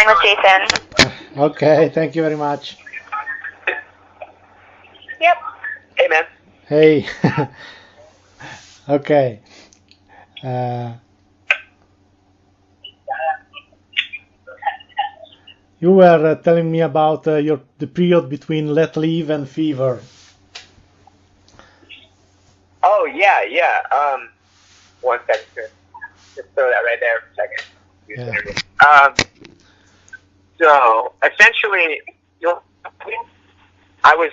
with Jason. Okay, thank you very much. Yep. Hey, man. Hey. Okay. You were telling me about the period between Let Live and Fever. Oh, yeah. One second. Just throw that right there for a second. Yeah. So essentially, I was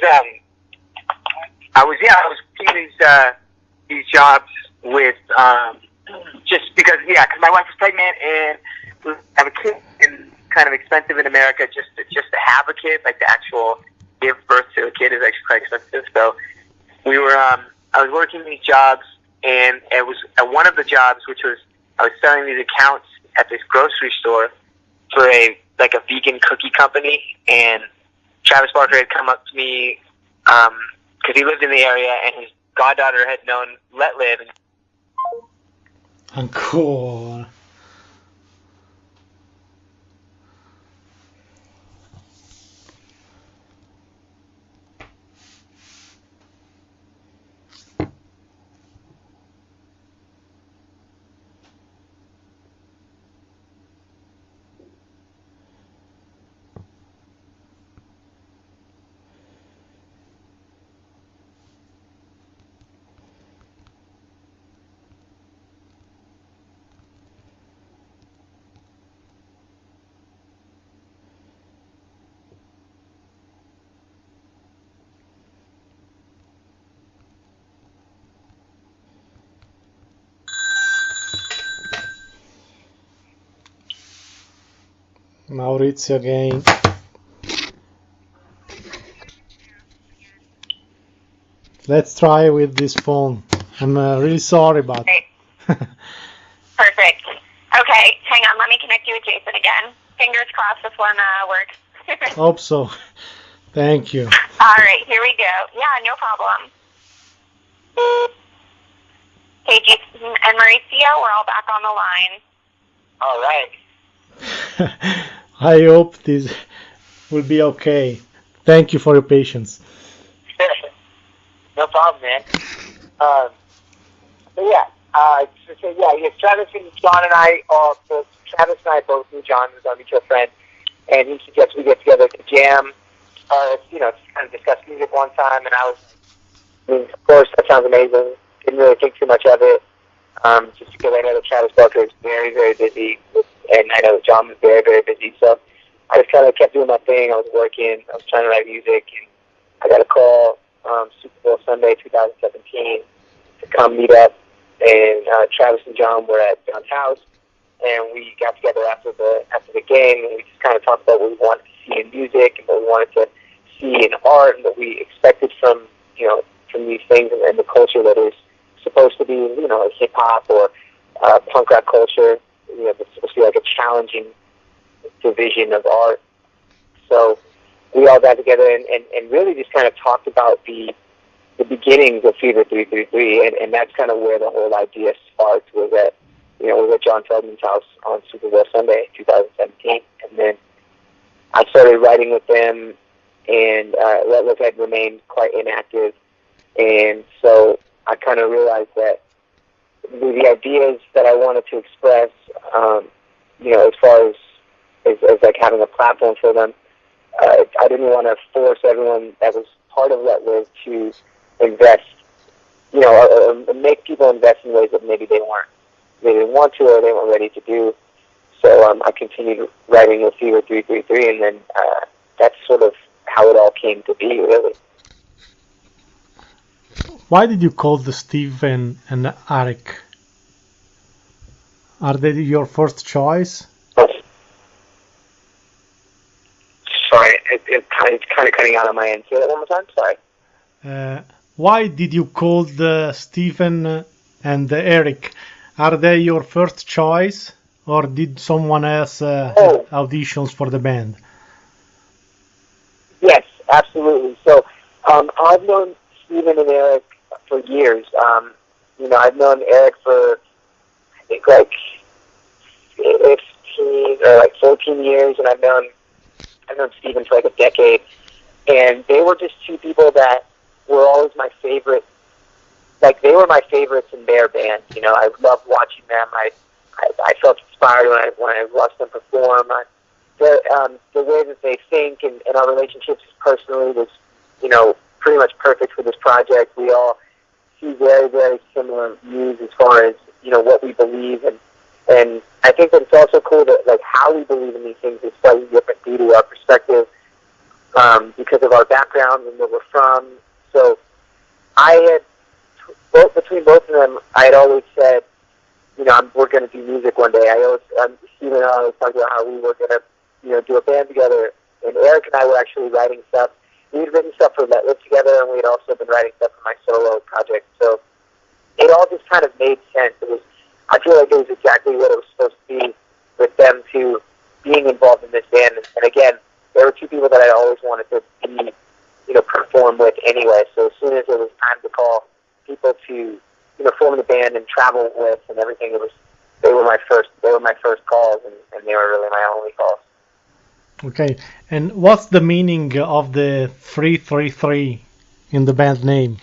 doing these jobs with just because my wife was pregnant and we have a kid, and kind of expensive in America just to have a kid, like the actual give birth to a kid is actually quite expensive. So we were I was working these jobs, and it was at one of the jobs, which was I was selling these accounts at this grocery store for a vegan cookie company, and Travis Barker had come up to me because he lived in the area, and his goddaughter had known Let Live. Ancora. Maurizio again. Let's try with this phone. I'm really sorry, but... Perfect. Okay, hang on. Let me connect you with Jason again. Fingers crossed this one works. Hope so. Thank you. All right, here we go. Yeah, no problem. Okay, Jason and Mauricio, we're all back on the line. All right. I hope this will be okay. Thank you for your patience. No problem, man. Travis and John and I, Travis and I both knew John was our mutual friend, and he suggested we get together to jam, just kind of discuss music one time, and of course, that sounds amazing. Didn't really think too much of it, just because I know that Travis Barker is very, very busy, and I know that John was very, very busy, so I just kind of kept doing my thing. I was working, I was trying to write music, and I got a call Super Bowl Sunday 2017 to come meet up, and Travis and John were at John's house, and we got together after the game, and we just kind of talked about what we wanted to see in music and what we wanted to see in art, and what we expected from these things and the culture that is supposed to be hip hop or punk rock culture. It's supposed to be like a challenging division of art. So we all got together and really just kind of talked about the beginnings of fever333, and that's kind of where the whole idea sparked. Was at John Feldman's house on Super Bowl Sunday 2017, and then I started writing with them, and Let Live had remained quite inactive, and so I kind of realized that the ideas that I wanted to express, as far as like having a platform for them, I didn't want to force everyone that was part of Let Live to invest, or make people invest in ways that maybe they didn't want to, or they weren't ready to do. So I continued writing with fever333, and then that's sort of how it all came to be, really. Why did you call the Steve and Arik? Are they your first choice? Sorry, it's kind of cutting out on my end. Say that one more time. Sorry. Why did you call the Stephen and Eric? Are they your first choice, or did someone else have auditions for the band? Yes, absolutely. So I've known Stephen and Eric for years. I've known Eric for, I think, like 13 or like 14 years, and I've known Steven for like a decade. And they were just two people that were always my favorite. Like, they were my favorites in their band. You know, I loved watching them. I felt inspired when I watched them perform. The way that they think and our relationships personally was, you know, pretty much perfect for this project. We all see very, very similar views as far as, you know, what we believe. And I think that it's also cool that, like, how we believe in these things is slightly different due to our perspective, because of our background and where we're from. So between both of them, I had always said, you know, we're going to do music one day. Steve and I always talked about how we were going to, you know, do a band together. And Eric and I were actually writing stuff. We had written stuff for Let Live together, and we had also been writing stuff for my solo project. So it all just kind of made sense. I feel like it was exactly what it was supposed to be with them two being involved in this band. And again, there were two people that I always wanted to be, you know, perform with anyway. So as soon as it was time to call people to, you know, form the band and travel with and everything, they were my first calls, and they were really my only calls. Okay, and what's the meaning of the 333 in the band name?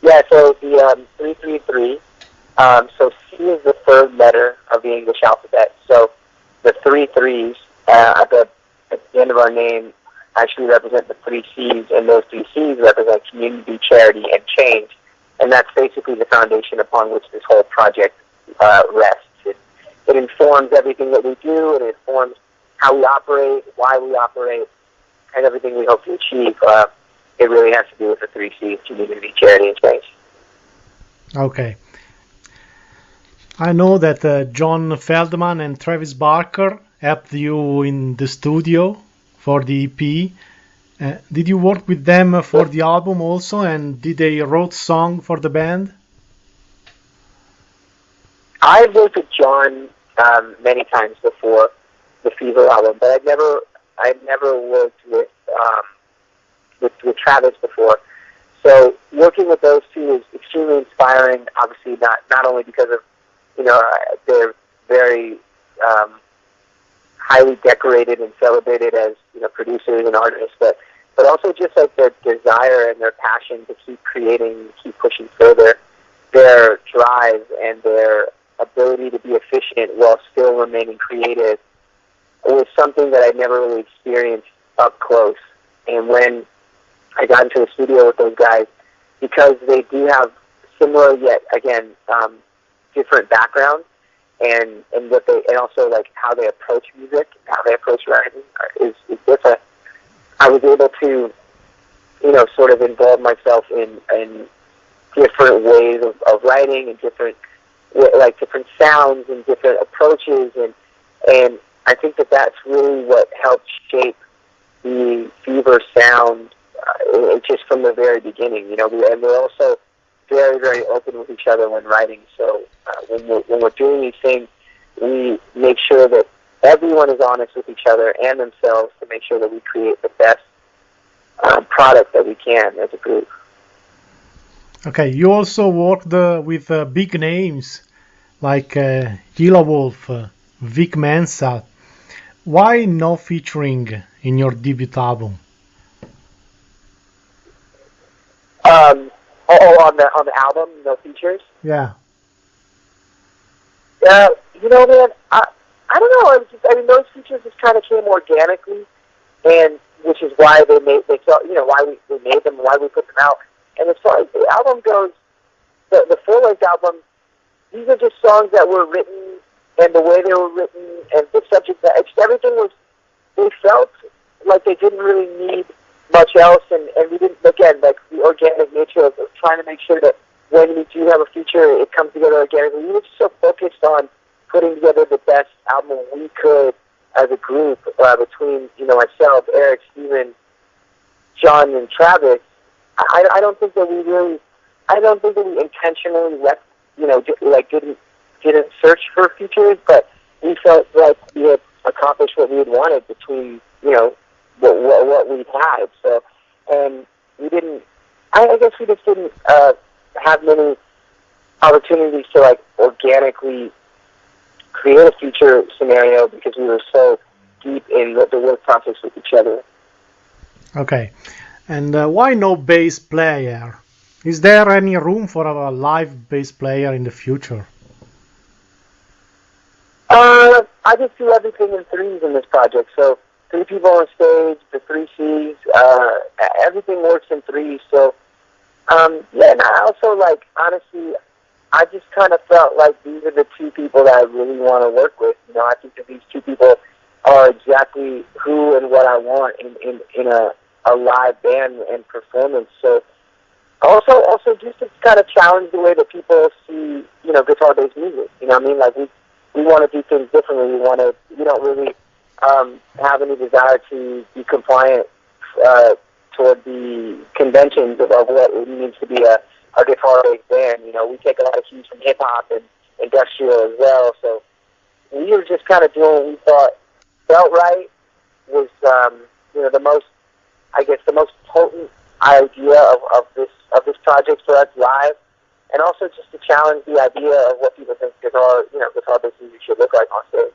Yeah, so the 333, so C is the third letter of the English alphabet. So the three threes at the end of our name actually represent the three C's, and those three C's represent community, charity, and change. And that's basically the foundation upon which this whole project rests. It informs everything that we do. It informs how we operate, why we operate, and everything we hope to achieve. It really has to do with the three C's: community, charity, and change. Okay. I know that John Feldman and Travis Barker helped you in the studio for the EP. Did you work with them for the album also, and did they wrote song for the band? I've worked with John many times before the Fever album, but I've never worked with Travis before. So working with those two is extremely inspiring. Obviously, not only because of, you know, they're very highly decorated and celebrated as, you know, producers and artists, but also just like their desire and their passion to keep creating, keep pushing further, their drive and their ability to be efficient while still remaining creative was something that I never really experienced up close. And when I got into the studio with those guys, because they do have similar yet again different backgrounds, and also like how they approach music, how they approach writing is different. I was able to, you know, sort of involve myself in different ways of writing and different sounds and different approaches, and I think that's really what helped shape the Fever sound just from the very beginning. You know, and we're also very, very open with each other when writing. So when we're doing these things, we make sure that everyone is honest with each other and themselves to make sure that we create the best product that we can as a group. Okay, you also worked with big names like Yellow Wolf, Vic Mensa. Why no featuring in your debut album? On the album, no features. Yeah. You know, man, I don't know. Those features just kind of came organically, and which is why they felt, you know, why we made them, why we put them out. And as far as the album goes, the full-length album, these are just songs that were written, and the way they were written, and the subject that everything was. They felt like they didn't really need much else, and we didn't, again, like the organic nature of trying to make sure that when we do have a feature, it comes together organically. We were just so focused on putting together the best album we could as a group, between, you know, myself, Eric, Steven, John, and Travis. I don't think that we intentionally left, you know, didn't search for features, but we felt like we had accomplished what we had wanted between, you know, what we had. So, and we didn't. I guess we just didn't have many opportunities to like organically create a future scenario because we were so deep in the work process with each other. Okay. And why no bass player? Is there any room for a live bass player in the future? I just do everything in threes in this project. So 3 people on stage, the 3 Cs, everything works in threes. So, yeah, and I also, like, honestly, I just kind of felt like these are the 2 people that I really want to work with. You know, I think that these 2 people are exactly who and what I want in a live band and performance. So also just to kind of challenge the way that people see, you know, guitar-based music. You know what I mean? Like, we want to do things differently. We don't really have any desire to be compliant toward the conventions of what it means to be a guitar-based band. You know, we take a lot of cues from hip-hop and industrial as well. So we were just kind of doing what we thought felt right, was, you know, the most potent idea of this project for us live, and also just to challenge the idea of what people think guitar-based music should look like on stage.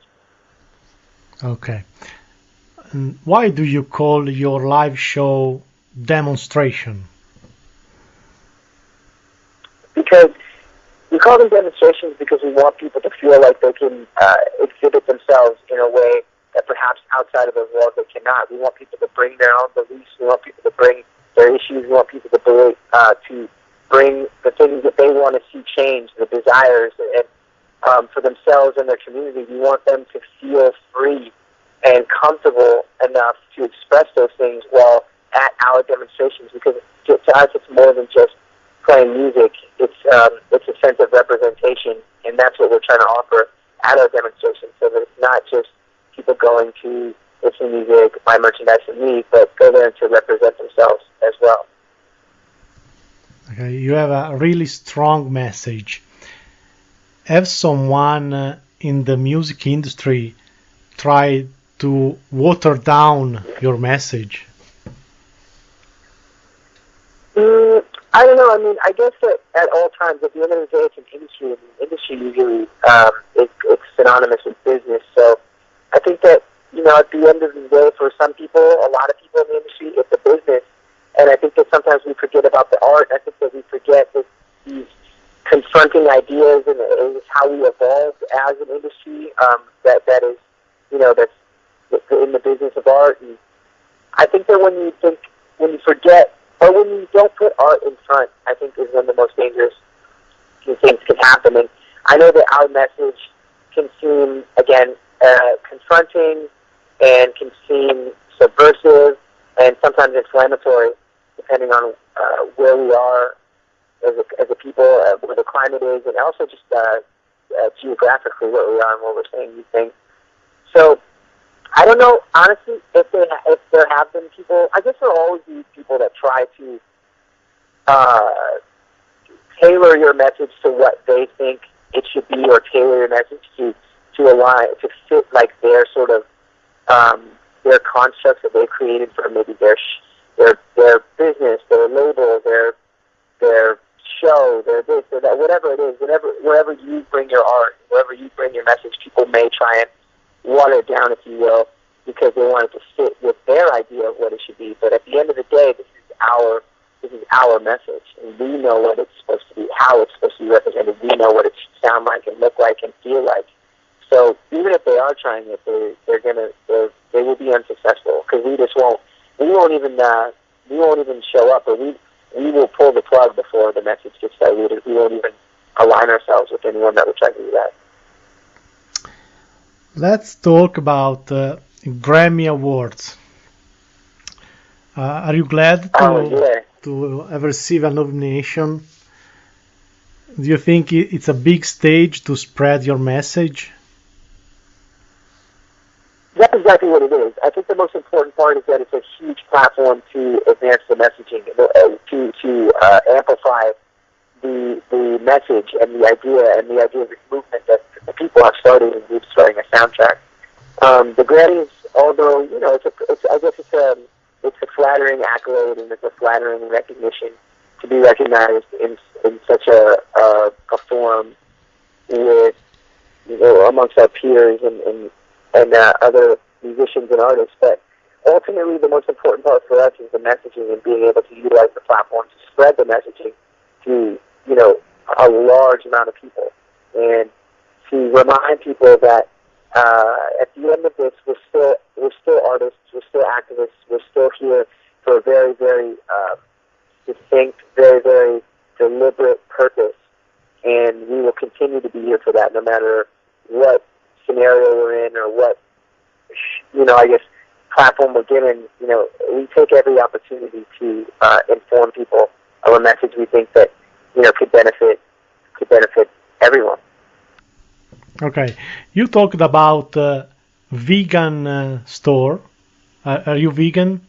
Okay. And why do you call your live show demonstration? Because we call them demonstrations because we want people to feel like they can exhibit themselves in a way that perhaps outside of the world they cannot. We want people to bring their own beliefs. We want people to bring their issues. We want people to bring the things that they want to see change, the desires, and for themselves and their community. We want them to feel free and comfortable enough to express those things while at our demonstrations, because to us it's more than just playing music. It's a sense of representation, and that's what we're trying to offer at our demonstrations, so that it's not just people going to listen to music, buy merchandise, and leave, but go there to represent themselves as well. Okay, you have a really strong message. Have someone in the music industry tried to water down your message? I don't know. I mean, I guess that at all times, at the end of the day, it's an industry, and the industry usually it's synonymous with business. So I think that, you know, at the end of the day, for some people, a lot of people in the industry, it's a business. And I think that sometimes we forget about the art. I think that we forget that these confronting ideas and how we evolved as an industry that is, you know, that's in the business of art. And I think that when you forget, or when you don't put art in front, I think is when the most dangerous things can happen. And I know that our message can seem, again, confronting and can seem subversive and sometimes inflammatory, depending on where we are as a people, where the climate is, and also just geographically where we are and where we're saying these things. So I don't know, honestly, if there have been people. I guess there will always be people that try to tailor your message to what they think it should be, or tailor your message to align, to fit like their sort of their constructs that they've created for maybe their business, their label, their show, their this, their that, whatever it is, wherever you bring your art, wherever you bring your message, people may try and water it down, if you will, because they want it to fit with their idea of what it should be. But at the end of the day, this is our message, and we know what it's supposed to be, how it's supposed to be represented. We know what it should sound like and look like and feel like. So even if they are trying it, they will be unsuccessful, because we won't even show up, or we will pull the plug before the message gets diluted. We won't even align ourselves with anyone that would try to do that. Let's talk about Grammy Awards. Are you glad to have received a nomination? Do you think it's a big stage to spread your message? That's exactly what it is. I think the most important part is that it's a huge platform to advance the messaging, to amplify the message and the idea of this movement that the people have started in groups starting a soundtrack. The Grammys, although, you know, I guess it's a flattering accolade, and it's a flattering recognition to be recognized in such a forum with, amongst our peers and other musicians and artists. But ultimately, the most important part for us is the messaging and being able to utilize the platform to spread the messaging to a large amount of people, and to remind people that at the end of this, we're still artists, we're still activists, we're still here for a very, very distinct, very, very deliberate purpose, and we will continue to be here for that, no matter what scenario we're in or what I guess platform we're given. We take every opportunity to inform people of a message we think that could benefit everyone. Okay, you talked about vegan store. Are you vegan?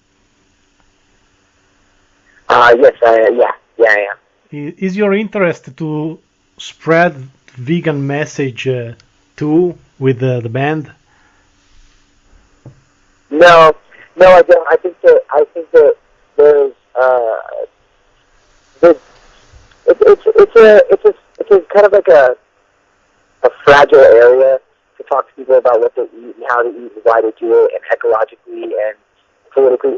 Yes, I am. Is your interest to spread vegan message too with the band? No, I don't. I think that there's it's a kind of like a fragile area to talk to people about what they eat and how to eat and why they do it, and ecologically and politically.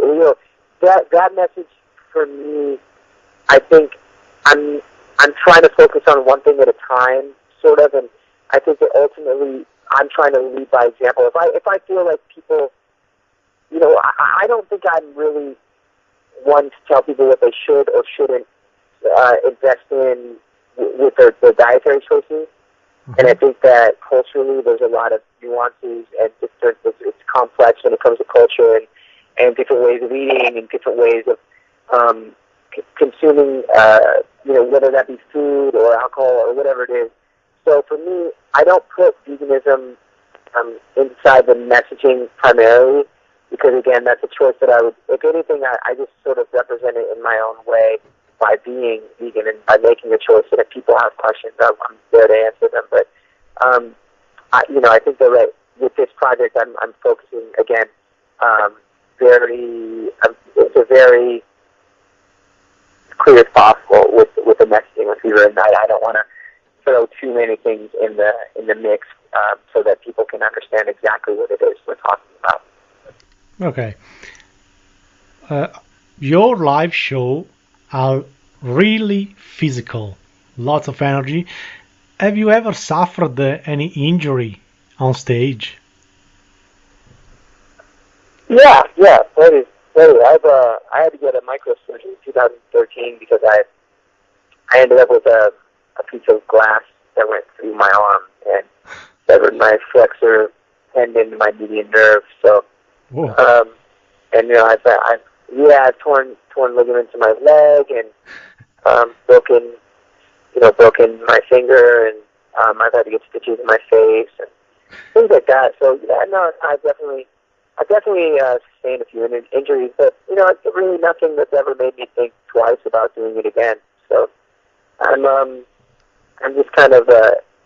That message for me, I think I'm trying to focus on one thing at a time, sort of, and I think that ultimately I'm trying to lead by example. If I feel like people, I don't think I'm really one to tell people what they should or shouldn't invest in with their dietary choices. Mm-hmm. And I think that culturally there's a lot of nuances and it's complex when it comes to culture and different ways of eating and different ways of consuming, whether that be food or alcohol or whatever it is. So for me, I don't put veganism inside the messaging primarily, because again, that's a choice that I would, if anything, I just sort of represent it in my own way by being vegan and by making a choice. And if people have questions, I'm there to answer them. But I think that with this project, I'm focusing again it's a very clear as possible with the messaging with Fever and Night. I don't want to throw too many things in the mix so that people can understand exactly what it is we're talking about. Okay. Your live show are really physical, lots of energy. Have you ever suffered any injury on stage? Yeah, plenty. I had to get a microsurgery in 2013 because I ended up with a piece of glass that went through my arm and severed my flexor tendon, my median nerve. So, and I've torn ligaments in my leg and broken my finger, and I've had to get stitches in my face and things like that. So I've definitely sustained a few injuries, but it's really nothing that's ever made me think twice about doing it again. So I'm just kind of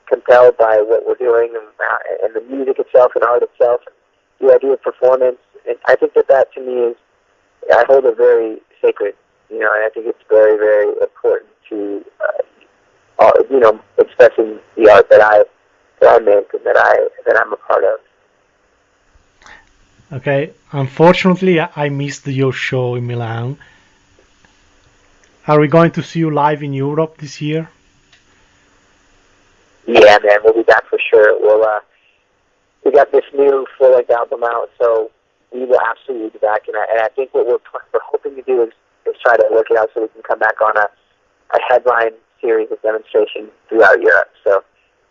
compelled by what we're doing and the music itself and art itself, and the idea of performance. And I think that to me is, I hold it very sacred, and I think it's very, very important to, expressing the art that I make and that I'm a part of. Okay, unfortunately, I missed your show in Milan. Are we going to see you live in Europe this year? Yeah, man, we'll be back for sure. We got this new full-length album out, so we will absolutely be back. And I think what we're hoping to do is try to work it out so we can come back on a headline series of demonstrations throughout Europe. So,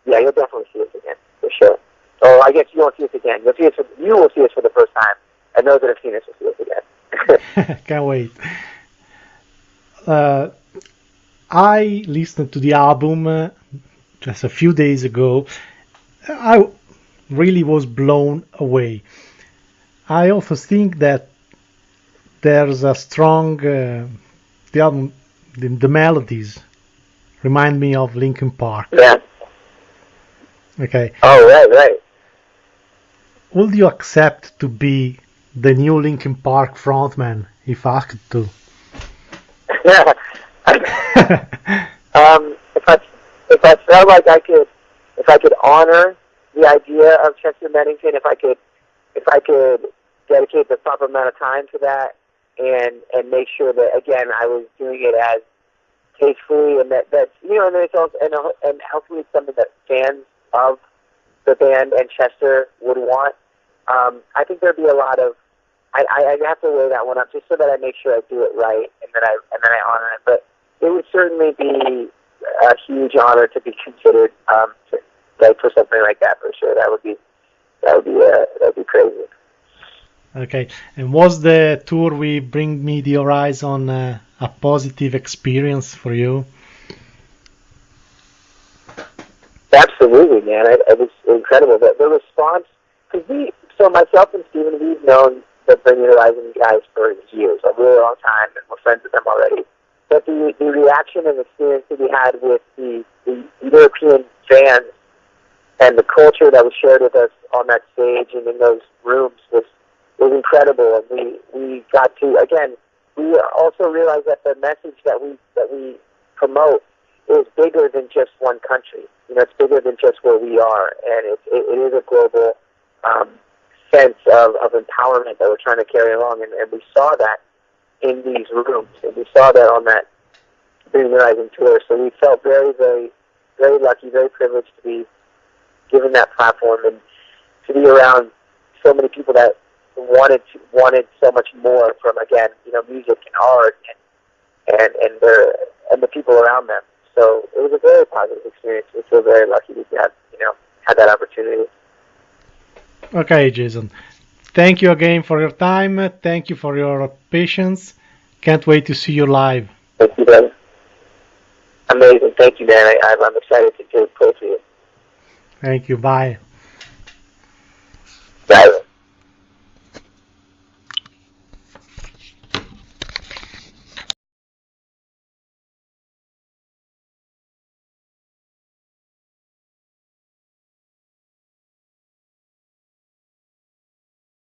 yeah, you'll definitely see us again, for sure. Oh, I guess you won't see us again. You will see us for the first time, and those that have seen us will see us again. Can't wait. I listened to the album just a few days ago. I really was blown away. I also think that there's a strong the album, the melodies remind me of Linkin Park. Yeah. Okay. Oh, right. Would you accept to be the new Linkin Park frontman if asked to? If I felt like if I could honor the idea of Chester Bennington if I could dedicate the proper amount of time to that and make sure that again I was doing it as tastefully and that's and it's also and hopefully it's something that fans of the band and Chester would want. I think there'd be a lot of I have to weigh that one up just so that I make sure I do it right and then I honor it. But it would certainly be a huge honor to be considered for something like that for sure. That would be crazy. Okay, and was the tour with Bring Me the Horizon a positive experience for you? Absolutely, man. It was incredible. The response, because myself and Steven, we've known the Bring Me the Horizon guys for years, a really long time, and we're friends with them already. But the reaction and experience that we had with the European fans and the culture that was shared with us on that stage and in those rooms was incredible. And we got to, again, we also realized that the message that we promote is bigger than just one country. It's bigger than just where we are, and it is a global sense of empowerment that we're trying to carry along, and we saw that in these rooms, and we saw that on that Bring Me the Horizon tour. So we felt very, very, very lucky, very privileged to be given that platform and to be around so many people that wanted so much more from, again, music and art and the people around them. So it was a very positive experience. We feel very lucky to have had that opportunity. Okay, Jason. Thank you again for your time. Thank you for your patience. Can't wait to see you live. Thank you, Ben. Amazing. Thank you, man. I'm excited to play for you. Thank you. Bye. Bye.